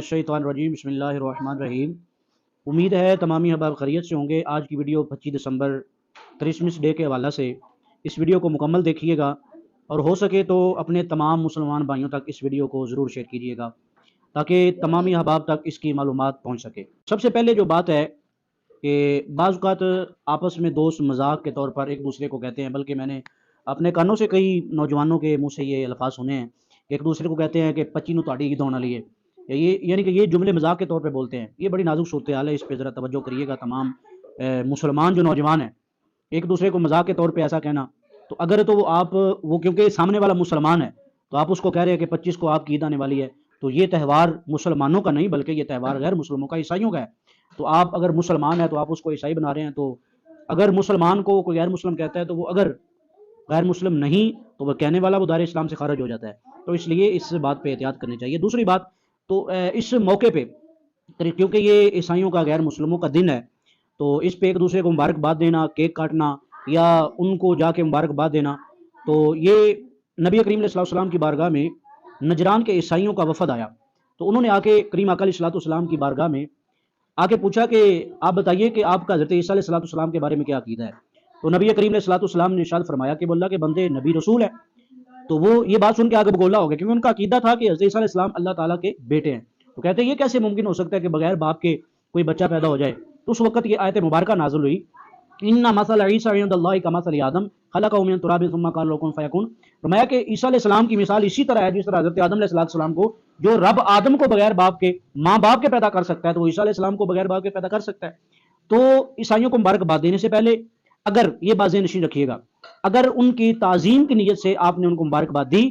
शैतानिर्रजीम बिस्मिल्लाहिर्रहमानिर्रहीम। उम्मीद है तमामी अहबाब खैरियत से होंगे। आज की वीडियो 25 दिसंबर क्रिसमस डे के हवाला से इस वीडियो को मुकम्मल देखिएगा और हो सके तो अपने तमाम मुसलमान भाइयों तक इस वीडियो को ज़रूर शेयर कीजिएगा ताकि तमामी अहबाब तक इसकी मालूमात पहुँच सके। सबसे पहले जो बात है कि बाज़ औक़ात आपस में दोस्त मजाक के तौर पर एक दूसरे को कहते हैं, बल्कि मैंने अपने कानों से कई नौजवानों के मुँह से ये अल्फाज सुने हैं, एक दूसरे को कहते हैं कि पच्ची नू तुहाडी ईद होने वाली है। ये यानी कि ये जुमले मजाक के तौर पे बोलते हैं। ये बड़ी नाजुक सूरत हाल है, इस पे ज़रा तवज्जो करिएगा। तमाम मुसलमान जो नौजवान हैं, एक दूसरे को मजाक के तौर पे ऐसा कहना, तो अगर तो आप वो क्योंकि सामने वाला मुसलमान है तो आप उसको कह रहे हैं कि 25 को आपकी ईद आने वाली है, तो ये त्यौहार मुसलमानों का नहीं बल्कि ये त्यौहार गैर मुस्लिमों का, ईसाइयों का है। तो आप अगर मुसलमान है तो आप उसको ईसाई बना रहे हैं। तो अगर मुसलमान को कोई गैर मुस्लिम कहता है तो वो अगर गैर मुस्लिम नहीं तो वह कहने वाला वो दायरे इस्लाम से खारिज हो जाता है। तो इसलिए इस बात पे एहतियात करनी चाहिए। दूसरी बात, तो इस मौके पे क्योंकि ये ईसाइयों का गैर मुस्लिमों का दिन है, तो इस पे एक दूसरे को मुबारकबाद देना, केक काटना या उनको जाके मुबारकबाद देना, तो ये नबी करीम अलैहि सलाम की बारगाह में नजरान के ईसाइयों का वफद आया, तो उन्होंने आके करीम आका अलैहि सलाम की बारगाह में आके पूछा कि आप बताइए कि आपका हज़रत ईसा अलैहि सलाम के बारे में क्या अकीदा है। तो नबी करीम अलैहि सलाम ने इरशाद फरमाया कि अल्लाह के बंदे नबी रसूल है। तो वो ये बात सुन के आगे बगोला हो गया, क्योंकि उनका अकीदा था कि हज़रत ईसा अलैहि सलाम अल्लाह ताला के बेटे हैं। तो कहते हैं ये कैसे मुमकिन हो सकता है कि बगैर बाप के कोई बच्चा पैदा हो जाए। तो उस वक्त ये आयत मुबारका नाज़िल हुई, इन्ना मसल ईसा इंदल्लाहि कमसल आदम खलक़हु मिन तुराबिन सुम्मा क़ाला लहु कुन फ़यकुन। फरमाया कि ईसा अलैहि सलाम की मिसाल इसी तरह है जिस तरह हज़रत आदम अलैहि सलाम को, जो रब आदम को बगैर बाप के माँ बाप के पैदा कर सकता है, तो ईसा अलैहि सलाम को बगैर बाप के पैदा कर सकता है। तो ईसाइयों को मुबारकबाद देने से पहले अगर ये बातें नशीन रखिएगा, अगर उनकी ताज़ीम की नीयत से आपने उनको मुबारकबाद दी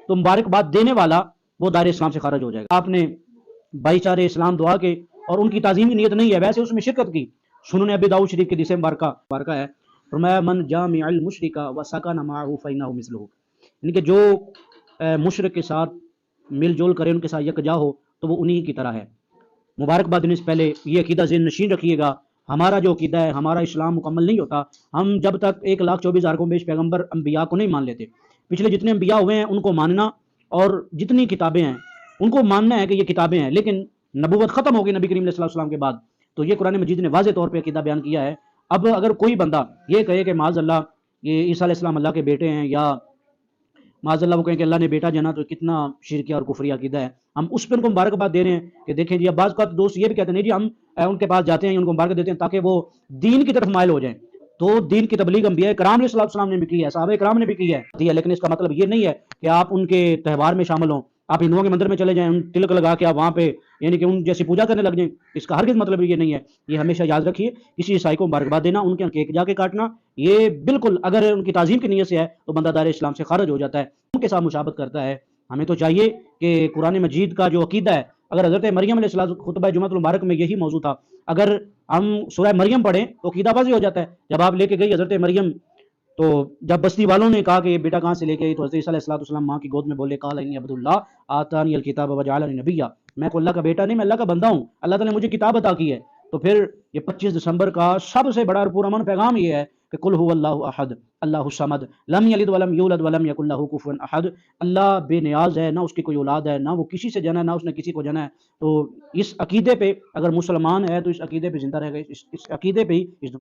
तो मुबारकबाद देने वाला वो दायरे इस्लाम से खारिज हो जाएगा। आपने भाईचारे इस्लाम दुआ के और उनकी ताज़ीम की नीयत नहीं है, वैसे उसमें शिरकत की। सुनन अबी दाऊद शरीफ के हदीस मुबारका है, फरमाया मन जामिअल मुशरिका व सकन मअहू फइन्नहु मिस्लुहु, यानी कि जो मुशरिक के साथ मिलजुल करे, उनके साथ यकजा हो, तो वो उन्हीं की तरह है। मुबारकबाद देने से पहले ये अकीदा ज़हन नशीन रखिएगा, हमारा जो अकीदा है, हमारा इस्लाम मुकम्मल नहीं होता हम जब तक 1,24,000 को बेश पैगम्बर अम्बिया को नहीं मान लेते। पिछले जितने अम्बिया हुए हैं उनको मानना और जितनी किताबें हैं उनको मानना है कि ये किताबें हैं, लेकिन नबूवत ख़त्म हो गई नबी करीम अलैहि सलाम के बाद। तो ये कुरान मजीद ने वाज़े तौर पे अकीदा बयान किया है। अब अगर कोई बंदा ये कहे कि माज़अल्लाह ये ईसा अलैहि सलाम अल्लाह के बेटे हैं, या माज़अल्लाह वो कहें कि अल्लाह ने बेटा जना, तो कितना शिरकिया और कुफरी अकीदा है। हम उस पर उनको मुबारकबाद दे रहे हैं कि देखें जी। अब बाज़ का दोस्त ये भी कहते हैं नहीं जी हम उनके पास जाते हैं, उनको मुबारक देते हैं ताकि वो दीन की तरफ माइल हो जाएं। तो दीन की तबलीग अंबिया किराम अलैहिस्सलाम ने भी की है, सहाबा किराम ने भी की है, लेकिन इसका मतलब ये नहीं है कि आप उनके त्यौहार में शामिल हों, आप हिंदुओं के मंदिर में चले जाएं, तिलक लगा के आप वहाँ पे यानी कि उन जैसी पूजा करने लग जाएं। इसका हरगिज़ मतलब ये नहीं है। ये हमेशा याद रखिए, किसी ईसाई को मुबारकबाद देना, उनके यहाँ केक जाके काटना, ये बिल्कुल अगर उनकी ताज़ीम की नीयत से है तो बंदा दायरे इस्लाम से खारिज हो जाता है, उनके साथ मुशाबहत करता है। हमें तो चाहिए कि कुरान मजीद का जो अकीदा है, अगर हज़रत मरियम अलैहिस्सलाम खुतबा जुम्मतुल मुबारक में यही मौजूद था, अगर हम सूरह मरियम पढ़ें तो अकीदा वाज़ेह हो जाता है। जब आप लेके गई हज़रत मरियम, तो जब बस्ती वालों ने कहा कि ये बेटा कहाँ से लेके आई, तो हज़रत ईसा अलैहिस्सलाम माँ की गोद में बोले काला इन्नी अब्दुल्लाह आतानियल किताब व जअलनी नबिय्या, मैं कोई अल्लाह का बेटा नहीं, मैं अल्लाह का बंदा हूँ, अल्लाह ताला ने मुझे किताब अता की है। तो फिर ये 25 दिसंबर का सबसे बड़ा और पुरअमन पैगाम ये है कि कुल हुवल्लाहु अहद अल्लाहु समद लम यलिद वलम यूलद वलम यकुल लहू कुफुवन अहद। अल्लाह बेनियाज है, ना उसकी कोई औलाद है, ना वो किसी से जना है, ना उसने किसी को जना है। तो इस अकीदे पे अगर मुसलमान है तो इस अकीदे पे जिंदा रहेगा, इस अकीदे पे ही इस